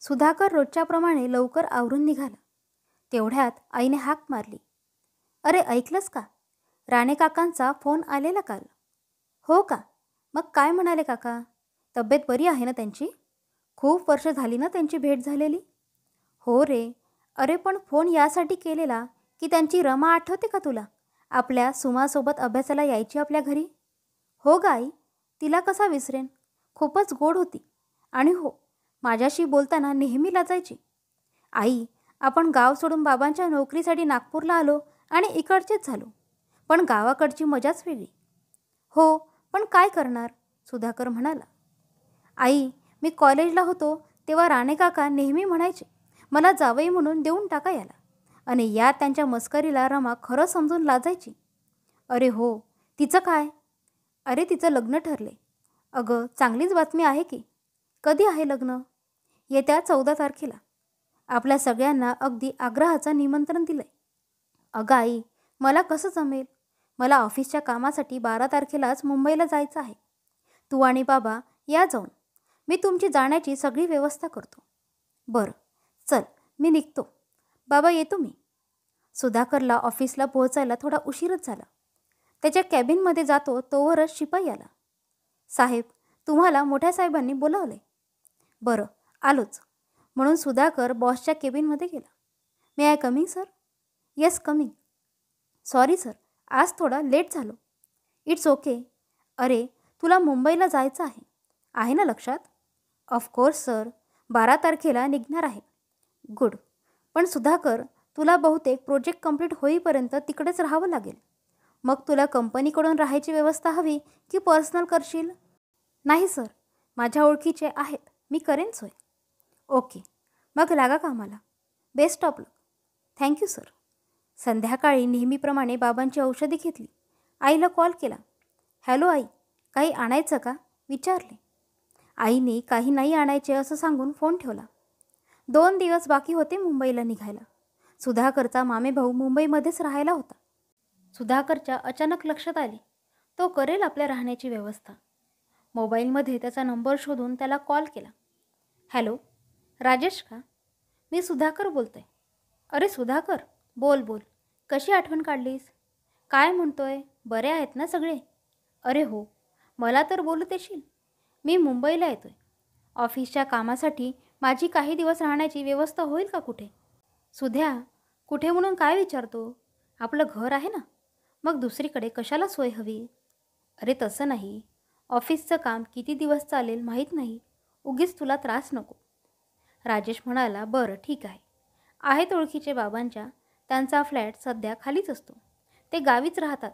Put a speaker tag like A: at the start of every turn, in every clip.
A: सुधाकर रोजच्याप्रमाणे लवकर आवरून निघाला. तेवढ्यात आईने हाक मारली. "अरे ऐकलंस का? राणे काकांचा फोन आलेला काल." "हो का? मग काय म्हणाले काका? तब्येत बरी आहे ना त्यांची? खूप वर्ष झाली ना त्यांची भेट झालेली." "हो रे. अरे पण फोन यासाठी केलेला की त्यांची रमा आठवते का तुला? आपल्या सुमासोबत अभ्यासाला यायची आपल्या घरी." "हो ग आई, तिला कसा विसरेन. खूपच गोड होती. आणि हो, माझ्याशी बोलताना नेहमी लाजायची." "आई, आपण गाव सोडून बाबांच्या नोकरीसाठी नागपूरला आलो आणि इकडचेच झालो. पण गावाकडची मजाच वेगळी." "हो, पण काय करणार?" सुधाकर म्हणाला. "आई, मी कॉलेजला होतो तेव्हा राणे काका नेहमी म्हणायचे, मला जावई म्हणून देऊन टाका याला. आणि या त्यांच्या मस्करीला रमा खरं समजून लाजायची." "अरे हो, तिचं काय?" "अरे तिचं लग्न ठरले." "अगं, चांगलीच बातमी आहे की. कधी आहे लग्न?" "येत्या 14 तारखेला. आपल्या सगळ्यांना अगदी आग्रहाचं निमंत्रण दिलंय." "अगं आई, मला कसं जमेल? मला ऑफिसच्या कामासाठी 12 तारखेलाच मुंबईला जायचं आहे. तू आणि बाबा या जाऊन. मी तुमची जाण्याची सगळी व्यवस्था करतो." "बरं, चल मी निघतो. बाबा येतो मी." सुधाकरला ऑफिसला पोहोचायला थोडा उशीरच झाला. त्याच्या कॅबिनमध्ये जातो तोवरच शिपाई आला. "साहेब, तुम्हाला मोठ्या साहेबांनी बोलावले." "बरं, आलोच." म्हणून सुधाकर बॉसच्या केबिनमध्ये गेला. "May I coming sir?" "Yes, coming." "Sorry sir, आज थोडा लेट झालो." "It's okay." "अरे, तुला मुंबईला जायचं आहे, आहे ना लक्षात?" "ऑफकोर्स सर, 12 तारखेला निघणार आहे." "गुड. पण सुधाकर, तुला बहुतेक प्रोजेक्ट कंप्लीट होईपर्यंत तिकडेच राहावं लागेल. मग तुला कंपनीकडून राहायची व्यवस्था हवी की पर्सनल करशील?" "नाही सर, माझ्या ओळखीचे आहेत, मी करेन सोय." "ओके, मग लागा कामाला. Best of luck." "Thank you sir." संध्याकाळी नेहमीप्रमाणे बाबांची औषधी घेतली. आईला कॉल केला. "हॅलो आई, काही आणायचं का?" विचारले. आईने काही नाही आणायचे असं सांगून फोन ठेवला. 2 दिवस बाकी होते मुंबईला निघायला. सुधाकरचा मामेभाऊ मुंबईमध्येच राहायला होता. सुधाकरच्या अचानक लक्षात आले, तो करेल आपल्या राहण्याची व्यवस्था. मोबाईलमध्ये त्याचा नंबर शोधून त्याला कॉल केला. "हॅलो, राजेश का? मी सुधाकर बोलतोय." "अरे सुधाकर, बोल बोल. कशी आठवण काढलीस? काय म्हणतोय? बरे आहेत ना सगळे?" "अरे हो, मला तर बोलू देशील? मी मुंबईला येतोय. ऑफिसच्या कामासाठी माझी काही दिवस राहण्याची व्यवस्था होईल का कुठे?" "सुध्या, कुठे म्हणून काय विचारतो? आपलं घर आहे ना, मग दुसरीकडे कशाला सोय हवी?" "अरे तसं नाही. ऑफिसचं काम किती दिवस चालेल माहीत नाही. उगीच तुला त्रास नको." राजेश म्हणाला, "बरं ठीक आहे. आहेत ओळखीचे बाबांच्या. त्यांचा फ्लॅट सध्या खालीच असतो. ते गावीच राहतात.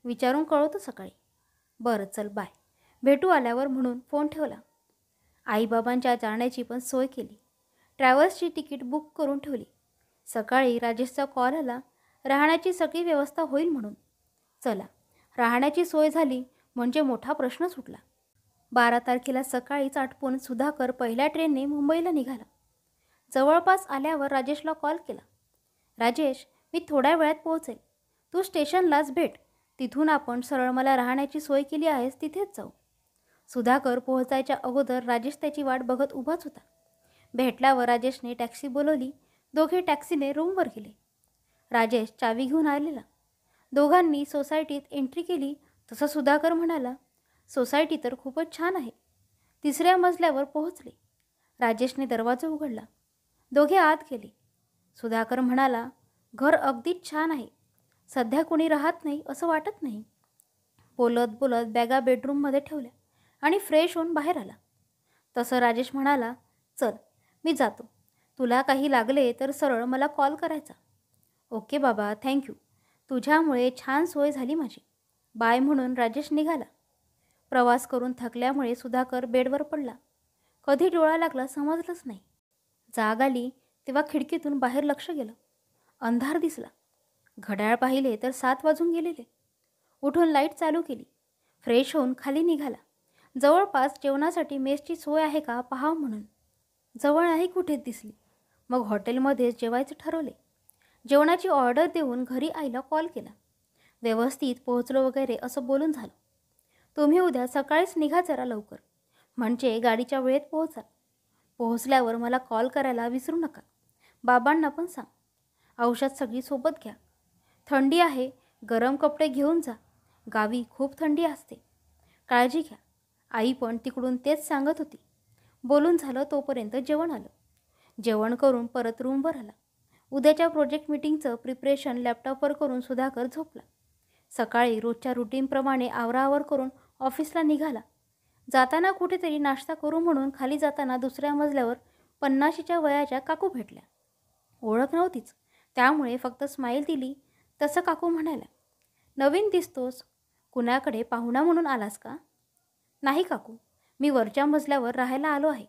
A: विचारून कळवतो सकाळी." "बरं चल बाय. भेटू आल्यावर." म्हणून फोन ठेवला. आईबाबांच्या जाण्याची पण सोय केली. ट्रॅव्हल्सची तिकीट बुक करून ठेवली. सकाळी राजेशचा कॉल आला, राहण्याची सगळी व्यवस्था होईल म्हणून. चला, राहण्याची सोय झाली म्हणजे मोठा प्रश्न सुटला. 12 तारखेला सकाळीच आटपून सुधाकर पहिल्या ट्रेनने मुंबईला निघाला. जवळपास आल्यावर राजेशला कॉल केला. "राजेश, मी थोड्या वेळात पोहोचेल. तू स्टेशनलाच भेट. तिथून आपण सरळ मला राहण्याची सोय केली आहेस तिथेच जाऊ." सुधाकर पोहोचायच्या अगोदर राजेश त्याची वाट बघत उभाच होता. भेटल्यावर राजेशने टॅक्सी बोलवली. दोघे टॅक्सीने रूमवर गेले. राजेश चावी घेऊन आलेला. दोघांनी सोसायटीत एंट्री केली तसं सुधाकर म्हणाला, "सोसायटी तर खूपच छान आहे." 3ऱ्या मजल्यावर पोहोचले. राजेशने दरवाजा उघडला. दोघे आत गेले. सुधाकर म्हणाला, "घर अगदीच छान आहे. सध्या कोणी राहत नाही असं वाटत नाही." बोलत बोलत बॅगा बेडरूममध्ये ठेवल्या आणि फ्रेश होऊन बाहेर आला. तसं राजेश म्हणाला, "चल, मी जातो. तुला काही लागले तर सरळ मला कॉल करायचा." "ओके बाबा, थँक्यू. तुझ्यामुळे छान सोय झाली माझी." बाय म्हणून राजेश निघाला. प्रवास करून थकल्यामुळे सुधाकर बेडवर पडला. कधी डोळा लागला समजलंच नाही. जाग आली तेव्हा खिडकीतून बाहेर लक्ष गेलं. अंधार दिसला. घड्याळ पाहिले तर 7 वाजून गेलेले. उठून लाईट चालू केली. फ्रेश होऊन खाली निघाला. जवळपास जेवणासाठी मेसची सोय आहे का पाहावं म्हणून. जवळ नाही कुठेच दिसली. मग हॉटेलमध्येच जेवायचं ठरवले. जेवणाची ऑर्डर देऊन घरी आईला कॉल केला. व्यवस्थित पोहोचलो वगैरे असं बोलून झालं. "तुम्ही उद्या सकाळीच निघा जरा लवकर, म्हणजे गाडीच्या वेळेत पोहोचाल." पोहोचल्यावर मला कॉल करायला विसरू नका. बाबांना पण सांग. औषध सगळी सोबत घ्या. थंडी आहे, गरम कपडे घेऊन जा. गावी खूप थंडी असते. काळजी घ्या. आई पण तिकडून तेच सांगत होती. बोलून झालं तोपर्यंत जेवण आलं. जेवण करून परत रूमवर आला. उद्याच्या प्रोजेक्ट मीटिंगचं प्रिपरेशन लॅपटॉपवर करून सुधाकर झोपला. सकाळी रोजच्या रुटीनप्रमाणे आवराआवर करून ऑफिसला निघाला. जाताना कुठेतरी नाश्ता करू म्हणून खाली जाताना दुसऱ्या मजल्यावर 50च्या वयाच्या काकू भेटल्या. ओळख नव्हतीच, त्यामुळे फक्त स्माईल दिली. तसं काकू म्हणाल्या, नवीन दिसतोस, कुणाकडे पाहुणा म्हणून आलास का? नाही काकू, मी वरच्या मजल्यावर राहायला आलो आहे.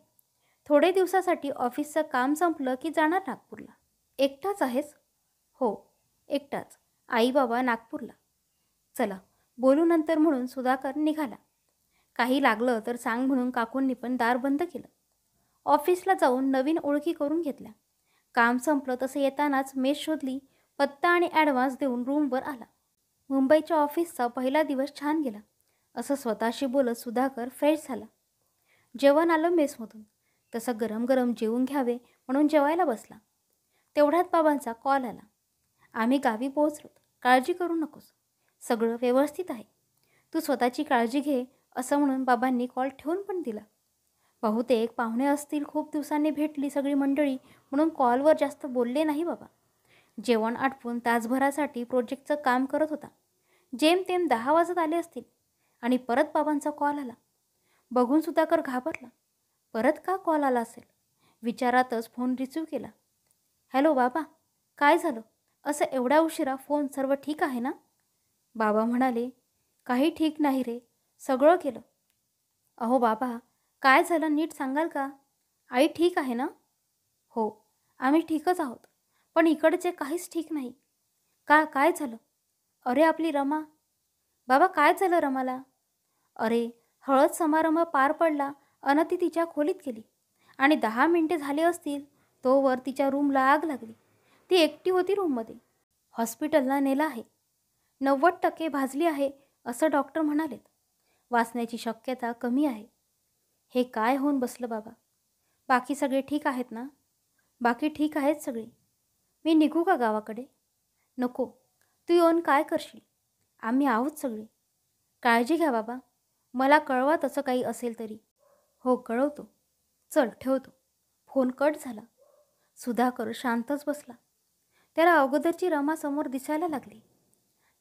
A: थोडे दिवसासाठी ऑफिसचं काम संपलं की जाणार नागपूरला. एकटाच आहेस? हो, एकटाच. आई बाबा नागपूरला. चला बोलू नंतर म्हणून सुधाकर निघाला. काही लागलं तर सांग म्हणून काकूंनी पण दार बंद केलं. ऑफिसला जाऊन नवीन ओळखी करून घेतल्या. काम संपलं तसं येतानाच मेस शोधली. पत्ता आणि ॲडव्हान्स देऊन रूमवर आला. मुंबईच्या ऑफिसचा पहिला दिवस छान गेला असं स्वतःशी बोलत सुधाकर फ्रेश झाला. जेवण आलं मेसमधून. तसं गरम गरम जेवून घ्यावे म्हणून जेवायला बसला. तेवढ्यात बाबांचा कॉल आला. आम्ही गावी पोहोचलो. काळजी करू नकोस. सगळं व्यवस्थित आहे. तू स्वतःची काळजी घे असं म्हणून बाबांनी कॉल ठेवून पण दिला. बहुतेक पाहुणे असतील, खूप दिवसांनी भेटली सगळी मंडळी म्हणून कॉलवर जास्त बोलले नाही बाबा. जेवण आटपून तासभरासाठी प्रोजेक्टचं काम करत होता. जेमतेम 10 वाजत आले असतील आणि परत बाबांचा कॉल आला. बघून सुधाकर घाबरला. परत का कॉल आला असेल विचारातच फोन रिसीव्ह केला. हॅलो बाबा, काय झालं? असं एवढ्या उशिरा फोन? सर्व ठीक आहे ना? बाबा म्हणाले, काही ठीक नाही रे, सगळं केलं. अहो बाबा, काय झालं नीट सांगाल का? आई ठीक आहे ना? हो, आम्ही ठीकच आहोत, पण इकडचे काहीच ठीक नाही. का, काय झालं? अरे आपली रमा. बाबा काय झालं रमाला? अरे हळद समारंभ पार पडला अन ती तिच्या खोलीत गेली आणि 10 मिनिटे झाली असतील तोवर तिच्या रूमला आग लागली. ती एकटी होती रूममध्ये. हॉस्पिटलला नेलं आहे. 90% भाजली आहे असं डॉक्टर म्हणालेत. वाचण्याची शक्यता कमी आहे. हे काय होऊन बसलं बाबा? बाकी सगळे ठीक आहेत ना? बाकी ठीक आहेत सगळे. मी निघू का गावाकडे? नको, तू येऊन काय करशील? आम्ही आहोत सगळे. काळजी घ्या बाबा. मला कळवा तसं काही असेल तरी. हो कळवतो. चल ठेवतो. फोन कट झाला. सुधाकर शांतच बसला. त्याला अगोदरची रमा समोर दिसायला लागली.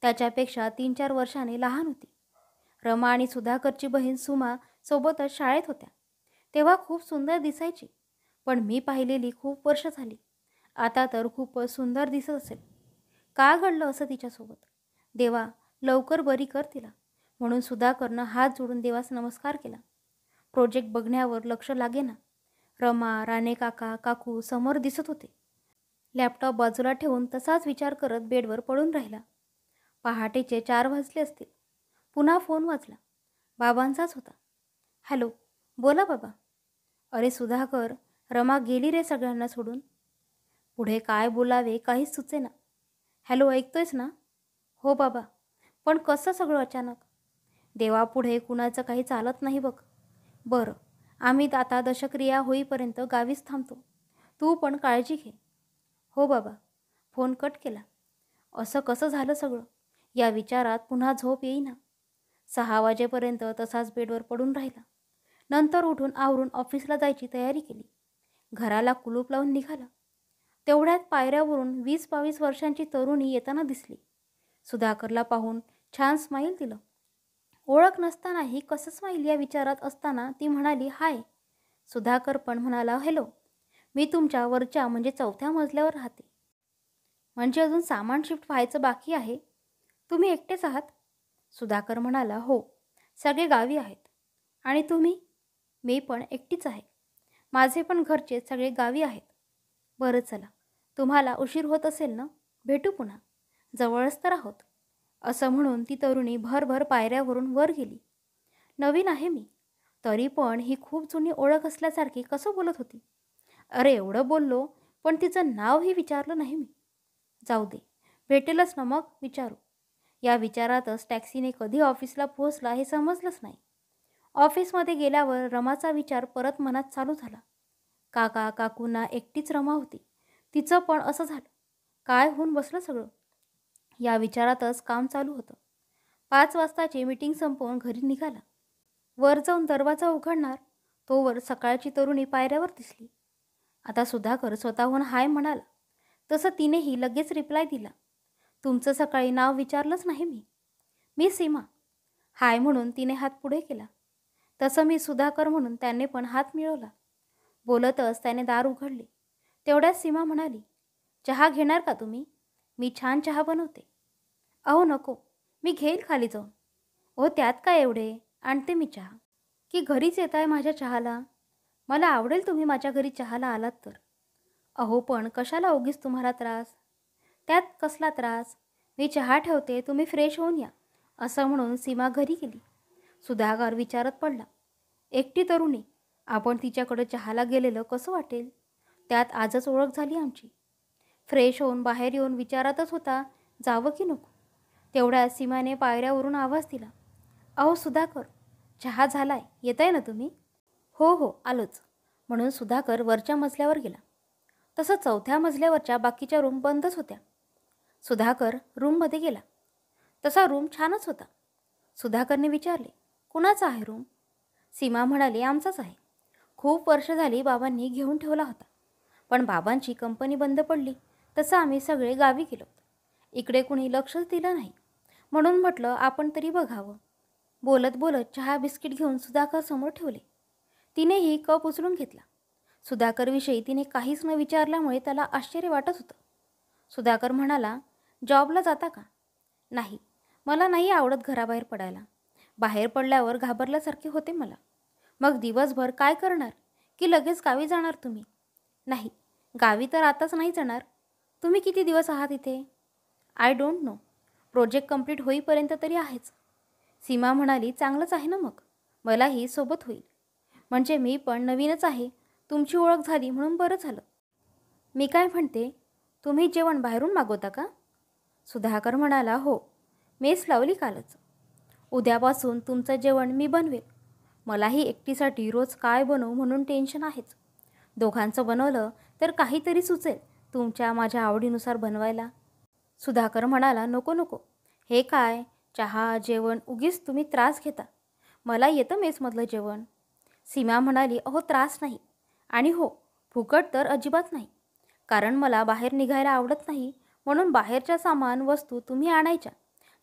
A: त्याच्यापेक्षा 3-4 वर्षांनी लहान होती. रमा आणि सुधाकरची बहीण सुमा सोबतच शाळेत होत्या. तेव्हा खूप सुंदर दिसायची, पण मी पाहिलेली खूप वर्ष झाली. आता तर खूपच सुंदर दिसत असेल. का घडलं असं तिच्यासोबत? देवा लवकर बरी कर तिला म्हणून सुधाकरनं हात जोडून देवास नमस्कार केला. प्रोजेक्ट बघण्यावर लक्ष लागेना. रमा, राणे काका, काकू समोर दिसत होते. लॅपटॉप बाजूला ठेवून तसाच विचार करत बेडवर पडून राहिला. पहाटेचे 4 वाजले असतील. पुन्हा फोन वाजला. बाबांचाच होता. हॅलो, बोला बाबा. अरे सुधाकर, रमा गेली रे सगळ्यांना सोडून. पुढे काय बोलावे काहीच सुचेना. हॅलो, ऐकतोयस ना? हो बाबा, पण कसं सगळं अचानक? देवापुढे कुणाचं काही चालत नाही बघ. बरं, आम्ही आता दशक्रिया होईपर्यंत गावीच थांबतो. तू पण काळजी घे. हो बाबा. फोन कट केला. असं कसं झालं सगळं या विचारात पुन्हा झोप येईना. 6 वाजेपर्यंत तसाच बेडवर पडून राहिला. नंतर उठून आवरून ऑफिसला जायची तयारी केली. घराला कुलूप लावून निघाला. तेवढ्यात पायऱ्यावरून 20-22 वर्षांची तरुणी येताना दिसली. सुधाकरला पाहून छान स्माईल दिलं. ओळख नसतानाही कसं स्माईल या विचारात असताना ती म्हणाली हाय. सुधाकर पण म्हणाला हॅलो. मी तुमच्या वरच्या म्हणजे 4थ्या मजल्यावर राहते. म्हणजे अजून सामान शिफ्ट व्हायचं बाकी आहे? तुम्ही एकटेच आहात? सुधाकर म्हणाला हो, सगळे गावी आहेत. आणि तुम्ही? मी पण एकटीच आहे. माझे पण घरचे सगळे गावी आहेत. बरं चला, तुम्हाला उशीर होत असेल ना, भेटू पुन्हा, जवळच तर आहोत. असं म्हणून ती तरुणी भरभर पायऱ्यावरून वर गेली. नवीन आहे मी, तरी पण ही खूप जुनी ओळख असल्यासारखी कसं बोलत होती. अरे एवढं बोललो, पण तिचं नावही विचारलं नाही मी. जाऊ दे, भेटेलच ना मग विचारू. या विचारातच टॅक्सीने कधी ऑफिसला पोहोचला हे समजलंच नाही. ऑफिसमध्ये गेल्यावर रमाचा विचार परत मनात चालू झाला. काका काकूंना एकटीच रमा होती. तिचं पण असं झालं. काय होऊन बसलं सगळं? या विचारातच काम चालू होतं. 5 वाजताची मीटिंग संपवून घरी निघाला. वर जाऊन दरवाजा उघडणार तोवर सकाळची तरुणी पायऱ्यावर दिसली. आता सुधाकर स्वतःहून हाय म्हणाला तसं तिनेही लगेच रिप्लाय दिला. तुमचं सकाळी नाव विचारलंच नाही मी. मी सीमा. हाय म्हणून तिने हात पुढे केला. तसं मी सुधाकर म्हणून त्याने पण हात मिळवला. बोलतच त्याने दार उघडले. तेवढ्यात सीमा म्हणाली, चहा घेणार का तुम्ही? मी छान चहा बनवते. अहो नको, मी घेईल खाली जाऊन. ओ त्यात काय एवढे, आणते मी चहा. की घरीच येत आहे माझ्या चहाला? मला आवडेल तुम्ही माझ्या घरी चहाला आलात तर. अहो पण कशाला उगीच तुम्हाला त्रास? त्यात कसला त्रास? मी चहा ठेवते, तुम्ही फ्रेश होऊन या. असं म्हणून सीमा घरी गेली. सुधाकर विचारत पडला. एकटी तरुणी, आपण तिच्याकडे चहाला गेलेलं कसं वाटेल? त्यात आजच ओळख झाली आमची. फ्रेश होऊन बाहेर येऊन विचारतच होता जावं की नको. तेवढ्यात सीमाने पायऱ्यावरून आवाज दिला. अहो सुधाकर, चहा झालाय, येताय ना तुम्ही? हो हो आलोच, म्हणून सुधाकर वरच्या मजल्यावर गेला. तसं 4थ्या मजल्यावरच्या बाकीच्या रूम बंदच होत्या. सुधाकर रूममध्ये गेला. तसा रूम छानच होता. सुधाकरने विचारले, कुणाचा आहे रूम? सीमा म्हणाली, आमचाच आहे. खूप वर्ष झाली बाबांनी घेऊन ठेवला होता. पण बाबांची कंपनी बंद पडली तसं आम्ही सगळे गावी गेलो. इकडे कुणी लक्षच दिलं नाही, म्हणून म्हटलं आपण तरी बघावं. बोलत बोलत चहा बिस्किट घेऊन सुधाकर समोर ठेवले. तिनेही कप उचलून घेतला. सुधाकरविषयी तिने काहीच न विचारल्यामुळे त्याला आश्चर्य वाटत होतं. सुधाकर म्हणाला, जॉबला जाता का? नाही, मला नाही आवडत घराबाहेर पडायला. बाहेर पडल्यावर घाबरल्यासारखे होते मला. मग दिवसभर काय करणार? की लगेच गावी जाणार तुम्ही? नाही, गावी तर आताच नाही जाणार. तुम्ही किती दिवस आहात इथे? I don't know. Project complete होईपर्यंत तरी आहेच. सीमा म्हणाली, चांगलंच आहे ना मग. मलाही सोबत होईल. म्हणजे मी पण नवीनच आहे. तुमची ओळख झाली म्हणून बरं झालं. मी काय म्हणते, तुम्ही जेवण बाहेरून मागवता का? सुधाकर म्हणाला, हो, मेस लावली कालच. उद्यापासून तुमचं जेवण मी बनवेल. मलाही एकटीसाठी रोज काय बनवू म्हणून टेन्शन आहेच. दोघांचं बनवलं तर काहीतरी सुचेल तुमच्या माझ्या आवडीनुसार बनवायला. सुधाकर म्हणाला, नको नको, हे काय चहा जेवण उगीच तुम्ही त्रास घेता. मला येतं मेसमधलं जेवण. सीमा म्हणाली, अहो त्रास नाही. आणि हो, फुकट तर अजिबात नाही. कारण मला बाहेर निघायला आवडत नाही, म्हणून बाहेरच्या सामान वस्तू तुम्ही आणायच्या.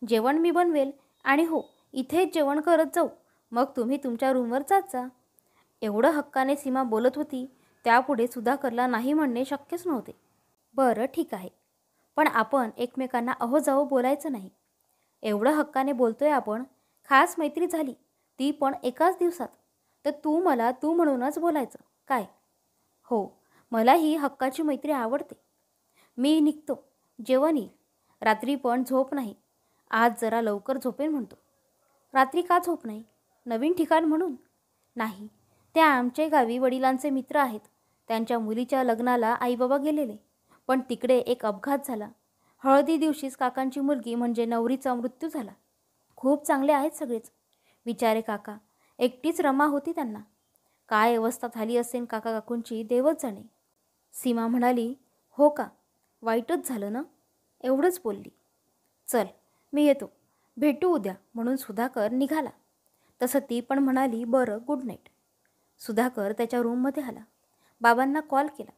A: जेवण मी बनवेल आणि हो, इथेच जेवण करत जाऊ. मग तुम्ही तुमच्या रूमवर जात जा. एवढं हक्काने सीमा बोलत होती, त्यापुढे सुधाकरला नाही म्हणणे शक्यच नव्हते. बरं ठीक आहे, पण आपण एकमेकांना अहो जावं बोलायचं नाही. एवढं हक्काने बोलतोय आपण, खास मैत्री झाली ती पण एकाच दिवसात, तर तू मला तू म्हणूनच बोलायचं काय? हो, मला ही हक्काची मैत्री आवडते. मी निघतो, जेवण येईल. रात्री पण झोप नाही. आज जरा लवकर झोपेन म्हणतो. रात्री का झोप नाही? नवीन ठिकाण म्हणून? नाही, त्या आमच्या गावी वडिलांचे मित्र आहेत. त्यांच्या मुलीच्या लग्नाला आईबाबा गेलेले, पण तिकडे एक अपघात झाला. हळदी दिवशीच काकांची मुलगी म्हणजे नवरीचा मृत्यू झाला. खूप चांगले आहेत सगळेच. बिचारे काका, एकटीच रमा होती त्यांना. काय अवस्था झाली असेल काका काकूंची देवच जाणे. सीमा म्हणाली, हो का, वाईटच झालं ना? एवढंच बोलली. चल, मी येतो, भेटू उद्या, म्हणून सुधाकर निघाला. तसं ती पण म्हणाली, बरं, गुड नाईट. सुधाकर त्याच्या रूममध्ये आला. बाबांना कॉल केला.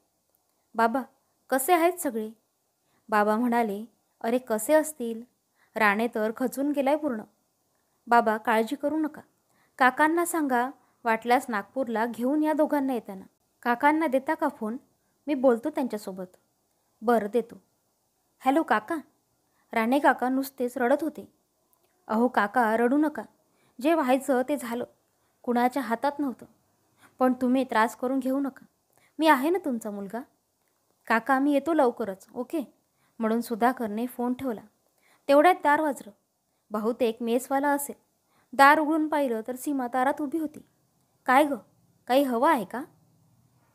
A: बाबा, कसे आहेत सगळे? बाबा म्हणाले, अरे कसे असतील, राणे तर खचून गेलाय पूर्ण. बाबा काळजी करू नका. काकांना सांगा वाटल्यास नागपूरला घेऊन या दोघांना येताना. काकांना देता का फोन? मी बोलतो त्यांच्यासोबत. बरं देतो. हॅलो काका. राणे काका नुसतेच रडत होते. अहो काका रडू नका. जे व्हायचं ते झालं. कुणाच्या हातात नव्हतं. पण तुम्ही त्रास करून घेऊ नका. मी आहे ना तुमचा मुलगा. काका मी येतो लवकरच, ओके, म्हणून सुधाकरने फोन ठेवला. तेवढ्यात दार वाजलं. बहुतेक मेसवाला असेल. दार उघडून पाहिलं तर सीमा दारात उभी होती. काय गं, काही हवं आहे का?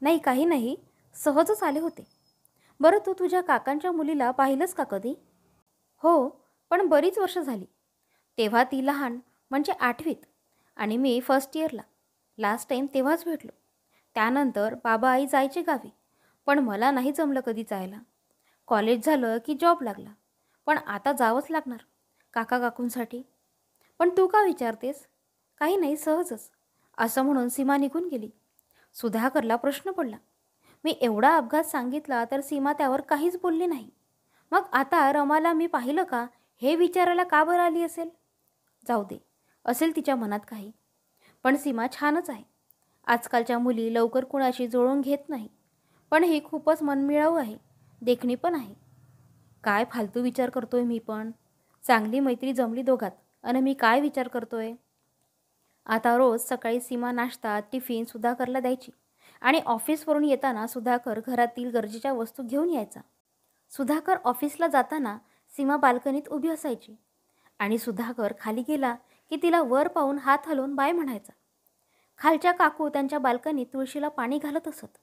A: नाही, काही नाही, सहजच आले होते. बरं तू तुझ्या काकांच्या मुलीला पाहिलंस का कधी? हो, पण बरीच वर्ष झाली. तेव्हा ती लहान म्हणजे 8वीत आणि मी फर्स्ट इयरला. लास्ट टाईम तेव्हाच भेटलो. त्यानंतर बाबा आई जायचे गावी, पण मला नाही जमलं कधी जायला. कॉलेज झालं की जॉब लागला, पण आता जावंच लागणार काका काकूंसाठी. पण तू का विचारतेस? काही नाही, सहजच, असं म्हणून सीमा निघून गेली. सुधाकरला प्रश्न पडला. मी एवढा अपघात सांगितला तर सीमा त्यावर काहीच बोलली नाही. मग आता रमाला मी पाहिलं का हे विचारायला का बरं आली असेल? जाऊ दे, असेल तिच्या मनात काही. पण सीमा छानच आहे. आजकालच्या मुली लवकर कुणाशी जुळवून घेत नाही, पण ही खूपच मनमिळाऊ आहे, देखणी पण आहे. काय फालतू विचार करतोय मी पण. चांगली मैत्री जमली दोघात, आणि मी काय विचार करतोय. आता रोज सकाळी सीमा नाश्ता टिफिन सुधाकरला द्यायची, आणि ऑफिसवरून येताना सुधाकर घरातील गरजेच्या वस्तू घेऊन यायचा. सुधाकर ऑफिसला जाताना सीमा बाल्कनीत उभी असायची, आणि सुधाकर खाली गेला की तिला वर पाहून हात हलवून बाय म्हणायचा. खालच्या काकू त्यांच्या बाल्कनीत तुळशीला पाणी घालत असत.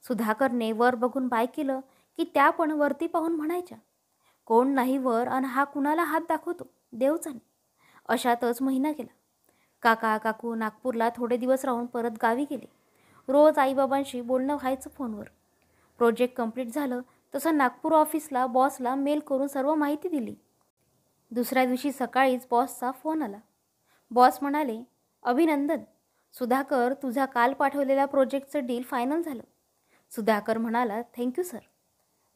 A: सुधाकरने वर बघून बाय केलं की त्या पण वरती पाहून म्हणायच्या, कोण नाही वर आणि हा कुणाला हात दाखवतो, देव जाणे. अशातच महिना गेला. काका काकू नागपूरला थोडे दिवस राहून परत गावी गेले. रोज आईबाबांशी बोलणं व्हायचं फोनवर. प्रोजेक्ट कंप्लीट झालं तसं नागपूर ऑफिसला बॉसला मेल करून सर्व माहिती दिली. दुसऱ्या दिवशी सकाळीच बॉसचा फोन आला. बॉस म्हणाले, अभिनंदन सुधाकर, तुझा काल पाठवलेल्या प्रोजेक्टचं डील फायनल झालं. सुधाकर म्हणाला, थँक्यू सर.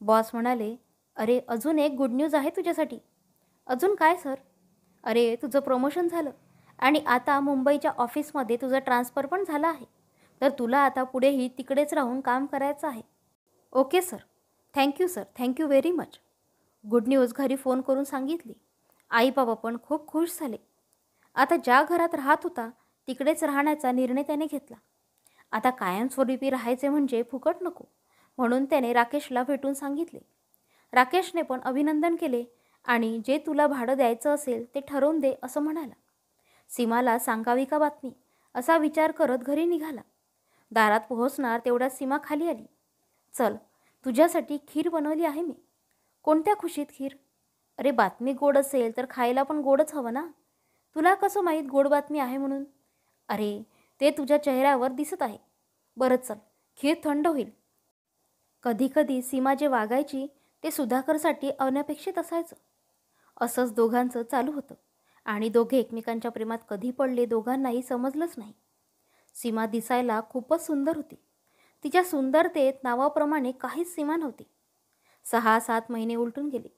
A: बॉस म्हणाले, अरे अजून एक गुड न्यूज आहे तुझ्यासाठी. अजून काय सर? अरे तुझं प्रमोशन झालं, आणि आता मुंबईच्या ऑफिसमध्ये तुझं ट्रान्सफर पण झालं आहे. तर तुला आता पुढेही तिकडेच राहून काम करायचं आहे. Okay sir, thank you sir, thank you very much. Good news घरी फोन करून सांगितली. आई बाबा पण खूप खुश झाले. आता ज्या घरात राहत होता तिकडेच राहण्याचा निर्णय त्याने घेतला. आता कायमस्वरूपी राहायचे म्हणजे फुकट नको, म्हणून त्याने राकेशला भेटून सांगितले. राकेशने पण अभिनंदन केले, आणि जे तुला भाडं द्यायचं असेल ते ठरवून दे असं म्हणाला. सीमाला सांगावी का बातमी असा विचार करत घरी निघाला. दारात पोहोचणार तेवढ्यात सीमा खाली आली. चल, तुझ्यासाठी खीर बनवली आहे मी. कोणत्या खुशीत खीर? अरे बातमी गोड असेल तर खायला पण गोडच हवं ना. तुला कसं माहीत गोड बातमी आहे म्हणून? अरे ते तुझ्या चेहऱ्यावर दिसत आहे. बरं चल, खीर थंड होईल. कधी कधी सीमा जे वागायची ते सुधाकरसाठी अनपेक्षित असायचं. असंच दोघांचं चालू होतं, आणि दोघे एकमेकांच्या प्रेमात कधी पडले दोघांनाही समजलंच नाही. सीमा दिसायला खूपच सुंदर होती. तिच्या सुंदरतेत नावाप्रमाणे काहीच सीमा नव्हती. 6-7 महिने उलटून गेले.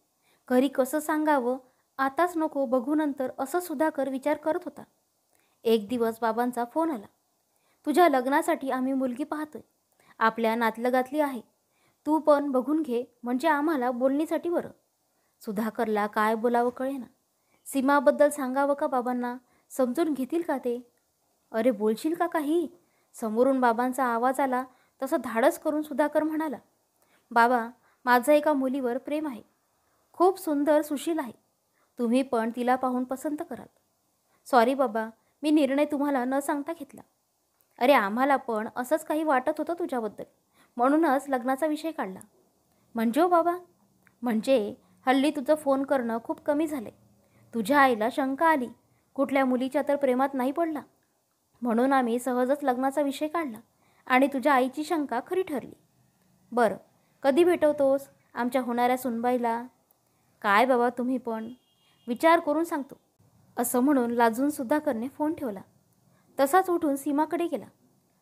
A: घरी कसं सांगावं, आताच नको बघू नंतर, असं सुधाकर विचार करत होता. एक दिवस बाबांचा फोन आला. तुझ्या लग्नासाठी आम्ही मुलगी पाहतोय. आपल्या नातलगातली आहे. तू पण बघून घे, म्हणजे आम्हाला बोलणीसाठी बरं. सुधाकरला काय बोलावं कळेना. सीमाबद्दल सांगावं का बाबांना? समजून घेतील का ते? अरे बोलशील का काही? समोरून बाबांचा आवाज आला तसं धाडस करून सुधाकर म्हणाला, बाबा, माझं एका मुलीवर प्रेम आहे. खूप सुंदर सुशील आहे. तुम्ही पण तिला पाहून पसंत कराल. सॉरी बाबा, मी निर्णय तुम्हाला न सांगता घेतला. अरे आम्हाला पण असंच काही वाटत होतं तुझ्याबद्दल, म्हणूनच लग्नाचा विषय काढला. म्हणजे हो बाबा? म्हणजे हल्ली तुझं फोन करणं खूप कमी झाले. तुझ्या आईला शंका आली, कुठल्या मुलीच्या तर प्रेमात नाही पडला, म्हणून आम्ही सहजच लग्नाचा विषय काढला, आणि तुझ्या आईची शंका खरी ठरली. बरं, कधी भेटवतोस आमच्या होणाऱ्या सुनबाईला? काय बाबा तुम्ही पण, विचार करून सांगतो, असं म्हणून लाजून सुधाकरने फोन ठेवला. तसाच उठून सीमाकडे गेला.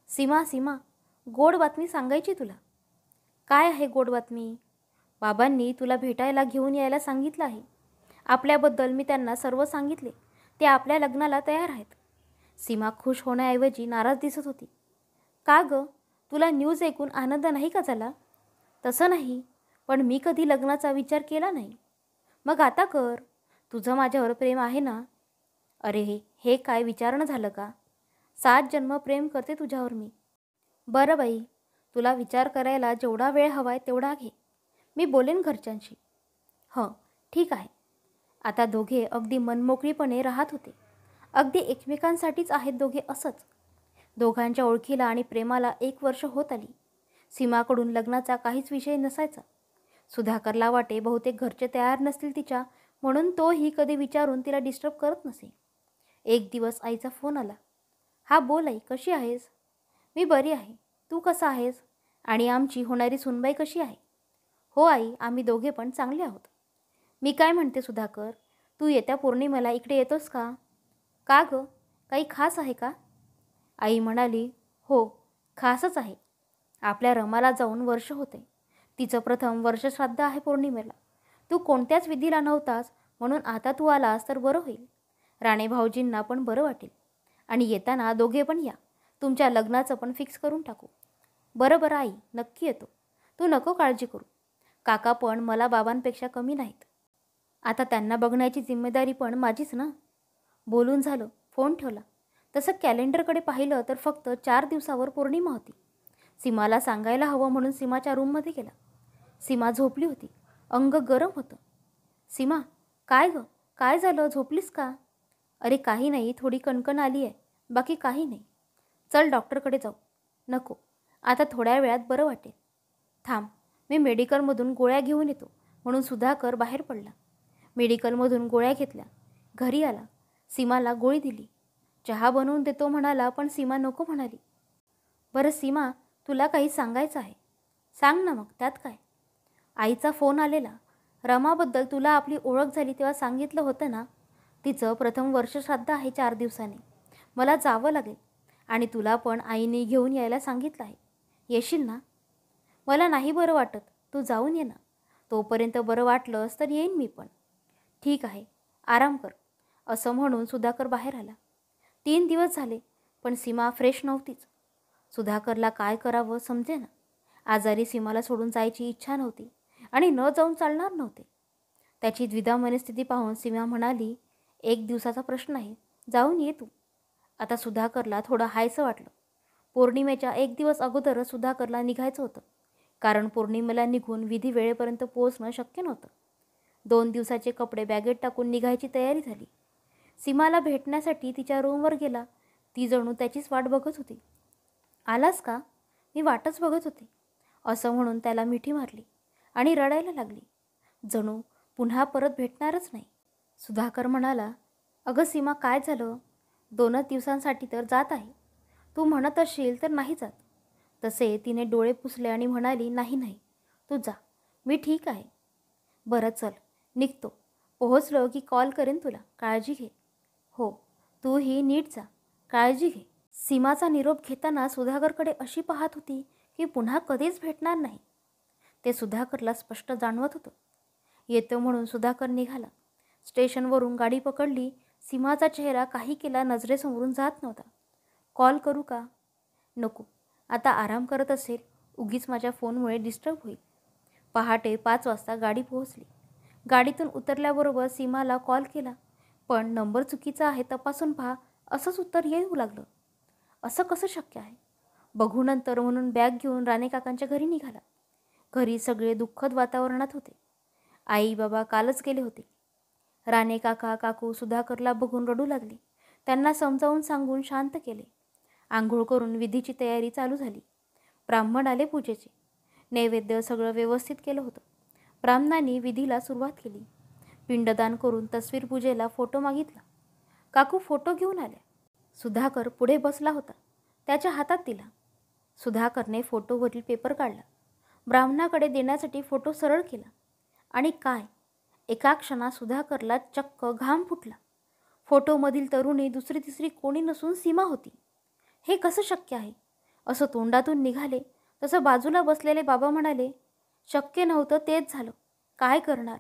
A: सीमा सीमा, गोड बातमी सांगायची तुला. काय आहे गोड बातमी? बाबांनी तुला भेटायला घेऊन यायला सांगितलं आहे. आपल्याबद्दल मी त्यांना सर्व सांगितले. ते आपल्या लग्नाला तयार आहेत. सीमा खुश होण्याऐवजी नाराज दिसत होती. का गं, तुला न्यूज ऐकून आनंद नाही का झाला? तसं नाही, पण मी कधी लग्नाचा विचार केला नाही. मग आता कर. तुझं माझ्यावर प्रेम आहे ना? अरे हे काय विचारणं झालं का? 7 जन्म प्रेम करते तुझ्यावर मी. बरं बाई, तुला विचार करायला जेवढा वेळ हवाय तेवढा घे. मी बोलेन घरच्यांशी. हं, ठीक आहे. आता दोघे अगदी मनमोकळीपणे राहत होते. अगदी एकमेकांसाठीच आहेत दोघे असंच. दोघांच्या ओळखीला आणि प्रेमाला 1 वर्ष होत आली. सीमाकडून लग्नाचा काहीच विषय नसायचा. सुधाकरला वाटे बहुतेक घरचे तयार नसतील तिच्या, म्हणून तोही कधी विचारून तिला डिस्टर्ब करत नसे. एक दिवस आईचा फोन आला. हा बोल आई, कशी आहेस? मी बरी आहे. तू कसा आहेस? आणि आमची होणारी सूनबाई कशी आहे? हो आई, आम्ही दोघे पण चांगले आहोत. मी काय म्हणते सुधाकर, तू येत्या पौर्णिमेला इकडे येतोस का? का गं, काही खास आहे का? आई म्हणाली, हो, खासच आहे. आपल्या रमाला जाऊन वर्ष होते. तिचं प्रथम वर्षश्राद्ध आहे पौर्णिमेला. तू कोणत्याच विधीला नव्हतास, म्हणून आता तू आलास तर बरं होईल. राणे भाऊजींना पण बरं वाटेल. आणि येताना दोघे पण या. तुमच्या लग्नाचं पण फिक्स करून टाकू. बरं बरं आई, नक्की येतो. तू नको काळजी करू. काका पण मला बाबांपेक्षा कमी नाहीत. आता त्यांना बघण्याची जिम्मेदारी पण माझीच ना. बोलून झालं, फोन ठेवला. तसं कॅलेंडरकडे पाहिलं तर फक्त 4 दिवसावर पौर्णिमा होती. सीमाला सांगायला हवं म्हणून सीमाच्या रूममध्ये गेला. सीमा झोपली होती. अंग गरम होतं. सीमा, काय गं, काय झालं, झोपलीस का? अरे काही नाही, थोडी कणकण आली आहे, बाकी काही नाही. चल डॉक्टरकडे जाऊ. नको, आता थोड्या वेळात बरं वाटेल. थांब, मी मेडिकलमधून गोळ्या घेऊन येतो, म्हणून सुधाकर बाहेर पडला. मेडिकलमधून गोळ्या घेतल्या. घरी आला. सीमाला गोळी दिली. चहा बनवून देतो म्हणाला, पण सीमा नको म्हणाली. बरं सीमा, तुला काही सांगायचं आहे. सांग ना मग, त्यात काय? आईचा फोन आलेला. रमाबद्दल तुला आपली ओळख झाली तेव्हा सांगितलं होतं ना. तिचं प्रथम वर्षश्राद्ध आहे 4 दिवसांनी. मला जावं लागेल. आणि तुला पण आईने घेऊन यायला सांगितलं आहे. येशील ना? मला नाही बरं वाटत, तू जाऊन ये ना. तोपर्यंत बरं वाटलंस तर येईन मी पण. ठीक आहे, आराम कर. असं म्हणून सुधाकर बाहेर आला. 3 दिवस झाले, पण सीमा फ्रेश नव्हतीच. सुधाकरला काय करावं समजेना. आजारी सीमाला सोडून जायची इच्छा नव्हती आणि न जाऊन चालणार नव्हते. त्याची द्विधा मनस्थिती पाहून सीमा म्हणाली, 1 दिवसाचा प्रश्न आहे, जाऊन ये तू. आता सुधाकरला थोडं हायसं वाटलं. पौर्णिमेच्या 1 दिवस अगोदरच सुधाकरला निघायचं होतं, कारण पौर्णिमेला निघून विधी वेळेपर्यंत पोहोचणं शक्य नव्हतं. 2 दिवसाचे कपडे बॅगेत टाकून निघायची तयारी झाली. सीमाला भेटण्यासाठी तिच्या रूमवर गेला. ती जणू त्याचीच वाट बघत होती. आलास का? मी वाटच बघत होते. असं म्हणून त्याला मिठी मारली आणि रडायला लागली. जणू पुन्हा परत भेटणारच नाही. सुधाकर म्हणाला, अगं सीमा, काय झालं? 2च दिवसांसाठी तर जात आहे. तू म्हणत असशील तर नाही जात. तसे तिने डोळे पुसले आणि म्हणाली, नाही नाही, तू जा, मी ठीक आहे. बरं चल, निघतो. पोहोचलो की कॉल करेन तुला. काळजी घे. हो, तूही नीट जा, काळजी घे. सीमाचा निरोप घेताना सुधाकरकडे अशी पाहत होती की पुन्हा कधीच भेटणार नाही. ते सुधाकरला स्पष्ट जाणवत होतं. येतो म्हणून सुधाकर निघाला. स्टेशनवरून गाडी पकडली. सीमाचा चेहरा काही केला नजरेसमोरून जात नव्हता. कॉल करू का? नको, आता आराम करत असेल, उगीच माझ्या फोनमुळे डिस्टर्ब होईल. पहाटे 5 वाजता गाडी पोहोचली. गाडीतून उतरल्याबरोबर सीमाला कॉल केला, पण नंबर चुकीचा आहे, तपासून पहा, असंच उत्तर येऊ लागलं. असं कसं शक्य आहे? बघू नंतर म्हणून बॅग घेऊन राणे काकांच्या घरी निघाला. घरी सगळे दुःखद वातावरणात होते. आई बाबा कालच गेले होते. राणे काका काकू सुधाकरला बघून रडू लागले. त्यांना समजावून सांगून शांत केले. आंघोळ करून विधीची तयारी चालू झाली. ब्राह्मण आले पूजेचे. नैवेद्य सगळं व्यवस्थित केलं होतं. ब्राह्मणांनी विधीला सुरुवात केली. पिंडदान करून तस्वीर पूजेला फोटो मागितला. काकू फोटो घेऊन आल्या. सुधाकर पुढे बसला होता. त्याच्या हातात दिला. सुधाकरने फोटोवरील पेपर काढला. ब्राह्मणाकडे देण्यासाठी फोटो सरळ केला. आणि काय, एका क्षणात सुधाकरला चक्क घाम फुटला. फोटोमधील तरुणी दुसरी तिसरी कोणी नसून सीमा होती. हे कसं शक्य आहे? असं तोंडातून निघाले तसं बाजूला बसलेले बाबा म्हणाले, शक्य नव्हतं तेच झालं. काय करणार?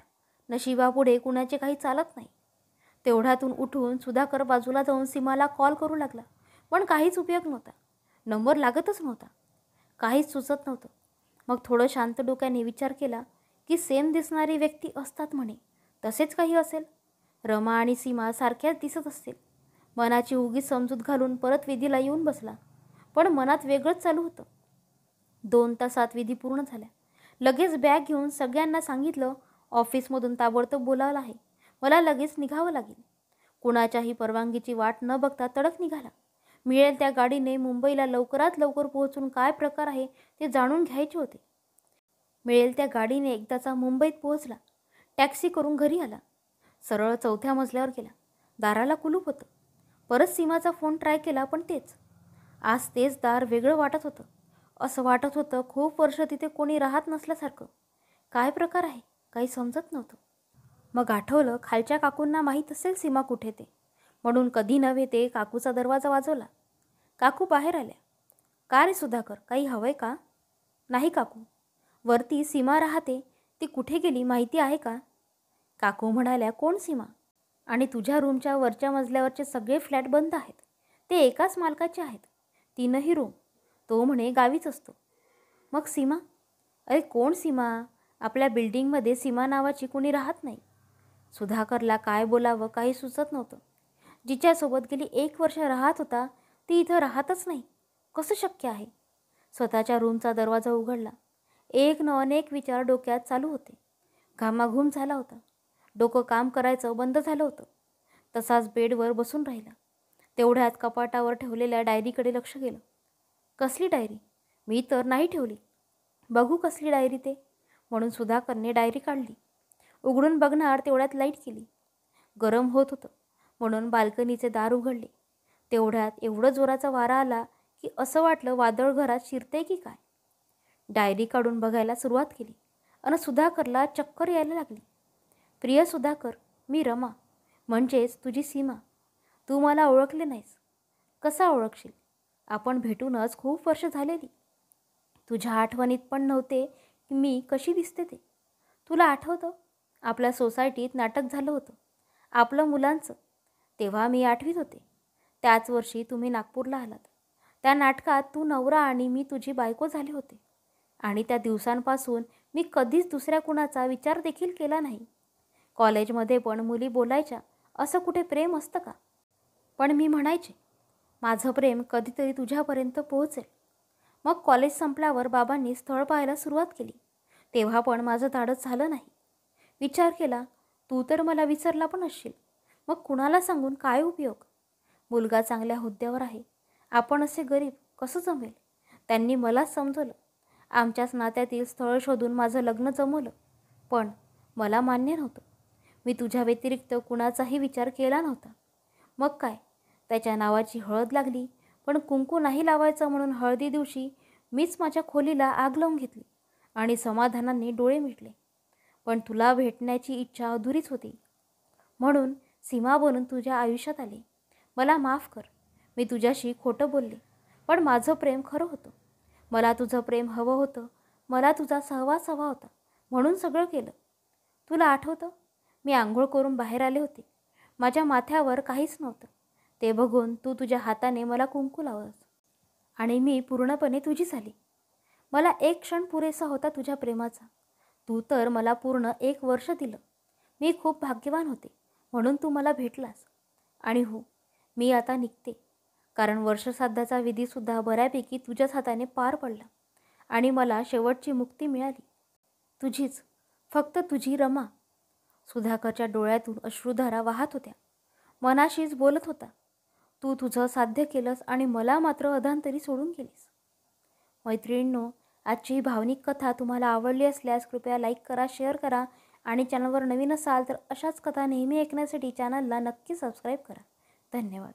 A: नशिबापुढे कुणाचे काही चालत नाही. तेवढ्यातून उठून सुधाकर बाजूला जाऊन सीमाला कॉल करू लागला, पण काहीच उपयोग नव्हता. नंबर लागतच नव्हता. काहीच सुचत नव्हतं. मग थोडं शांत डोक्याने विचार केला की सेम दिसणारी व्यक्ती असतात म्हणे, तसेच काही असेल. रमा आणि सीमा सारख्याच दिसत असतील. मनाची उगीच समजूत घालून परत विधीला येऊन बसला, पण मनात वेगळंच चालू होतं. 2 तासात विधी पूर्ण झाल्या. लगेच बॅग घेऊन सगळ्यांना सांगितलं, ऑफिसमधून ताबडतोब बोलावलं आहे, मला लगेच निघावं लागेल. कुणाच्याही परवानगीची वाट न बघता तडक निघाला. मिळेल त्या गाडीने मुंबईला लवकरात लवकर पोहोचून काय प्रकार आहे ते जाणून घ्यायचे होते. मिळेल त्या गाडीने एकदाचा मुंबईत पोहोचला. टॅक्सी करून घरी आला. सरळ 4थ्या मजल्यावर गेला. दाराला कुलूप होतं. परत सीमाचा फोन ट्राय केला, पण तेच. आज तेच दार वेगळं वाटत होतं. असं वाटत होतं खूप वर्ष तिथे कोणी राहत नसल्यासारखं. काय प्रकार आहे काही समजत नव्हतं. मग आठवलं खालच्या काकूंना माहीत असेल सीमा कुठे ते, म्हणून कधी नव्हे ते काकूचा दरवाजा वाजवला. काकू बाहेर आल्या. का रे सुधाकर, काही हवंय का? नाही काकू, वरती सीमा राहते, ती कुठे गेली माहिती आहे का? काकू म्हणाल्या, कोण सीमा? आणि तुझ्या रूमच्या वरच्या मजल्यावरचे सगळे फ्लॅट बंद आहेत, ते एकाच मालकाचे आहेत, 3ही रूम. तो म्हणे गावीच असतो. मग सीमा? अरे कोण सीमा? आपल्या बिल्डिंगमध्ये सीमा नावाची कोणी राहत नाही. सुधाकरला काय बोलावं काही सुचत नव्हतं. जिच्यासोबत गेली 1 वर्ष राहत होता ती इथं राहतच नाही, कसं शक्य आहे? स्वतःच्या रूमचा दरवाजा उघडला. एक न अनेक विचार डोक्यात चालू होते. घामाघूम झाला होता. डोकं काम करायचं बंद झालं होतं. तसाच बेडवर बसून राहिला. तेवढ्यात कपाटावर ठेवलेल्या डायरीकडे लक्ष गेलं. कसली डायरी? मी तर नाही ठेवली. बघू कसली डायरी ते, म्हणून सुधाकरने डायरी काढली. उघडून बघणार तेवढ्यात लाईट गेली. गरम होत होतं म्हणून बाल्कनीचे दार उघडले. तेवढ्यात एवढं जोराचा वारा आला की असं वाटलं वादळ घरात शिरते की काय. डायरी काढून बघायला सुरुवात केली आणि सुधाकरला चक्कर यायला लागली. प्रिय सुधाकर, मी रमा, म्हणजेच तुझी सीमा. तू मला ओळखले नाहीस. कसा ओळखशील? आपण भेटूनच खूप वर्ष झालेली. तुझ्या आठवणीत पण नव्हते की मी कशी दिसते ते. तुला आठवतं आपल्या सोसायटीत नाटक झालं होतं आपलं मुलांचं? तेव्हा मी 8वीत होते. त्याच वर्षी तुम्ही नागपूरला आलात. त्या नाटकात तू नवरा आणि मी तुझी बायको झाले होते. आणि त्या दिवसांपासून मी कधीच दुसऱ्या कुणाचा विचार देखील केला नाही. कॉलेजमध्ये पण मुली बोलायच्या, असं कुठे प्रेम असतं का? पण मी म्हणायचे माझं प्रेम कधीतरी तुझ्यापर्यंत पोहोचेल. मग कॉलेज संपल्यावर बाबांनी स्थळ पाहायला सुरुवात केली. तेव्हा पण माझं धाडस झालं नाही. विचार केला तू तर मला विसरला पण असशील. मग कुणाला सांगून काय उपयोग? मुलगा चांगल्या हुद्द्यावर आहे, आपण असे गरीब, कसं जमेल? त्यांनी मलाच समजवलं. आमच्याच नात्यातील स्थळ शोधून माझं लग्न जमवलं. पण मला मान्य नव्हतं. मी तुझ्या व्यतिरिक्त कुणाचाही विचार केला नव्हता. मग काय, त्याच्या नावाची हळद लागली, पण कुंकू नाही लावायचं म्हणून हळदी दिवशी मीच माझ्या खोलीला आग लावून घेतली आणि समाधानाने डोळे मिटले. पण तुला भेटण्याची इच्छा अधुरीच होती, म्हणून सीमा बनून तुझ्या आयुष्यात आले. मला माफ कर, मी तुझ्याशी खोटं बोलले, पण माझं प्रेम खरं होतं. मला तुझं प्रेम हवं होतं, मला तुझा सहवास हवा होता, म्हणून सगळं केलं. तुला आठवतं मी आंघोळ करून बाहेर आले होते, माझ्या माथ्यावर काहीच नव्हतं. ते बघून तू तुझ्या हाताने मला कुंकू लावलंस आणि मी पूर्णपणे तुझी झाली. मला एक क्षण पुरेसा होता तुझ्या प्रेमाचा. तू तर मला पूर्ण 1 वर्ष दिलं. मी खूप भाग्यवान होते, म्हणून तू मला भेटलास. आणि हो, मी आता निघते, कारण वर्षश्राद्धाचा विधीसुद्धा बऱ्यापैकी तुझ्याच हाताने पार पडला आणि मला शेवटची मुक्ती मिळाली. तुझीच, फक्त तुझी रमा. सुधाकरच्या डोळ्यातून अश्रुधारा वाहत होत्या. मनाशीच बोलत होता, तू तुझं साध्य केलंस आणि मला मात्र अधांतरी सोडून गेलीस. मैत्रिणींनो, आजची ही भावनिक कथा तुम्हाला आवडली असल्यास कृपया लाईक करा, शेअर करा आणि चॅनलवर नवीन असाल तर अशाच कथा नेहमी ऐकण्यासाठी चॅनलला नक्की सबस्क्राईब करा. धन्यवाद.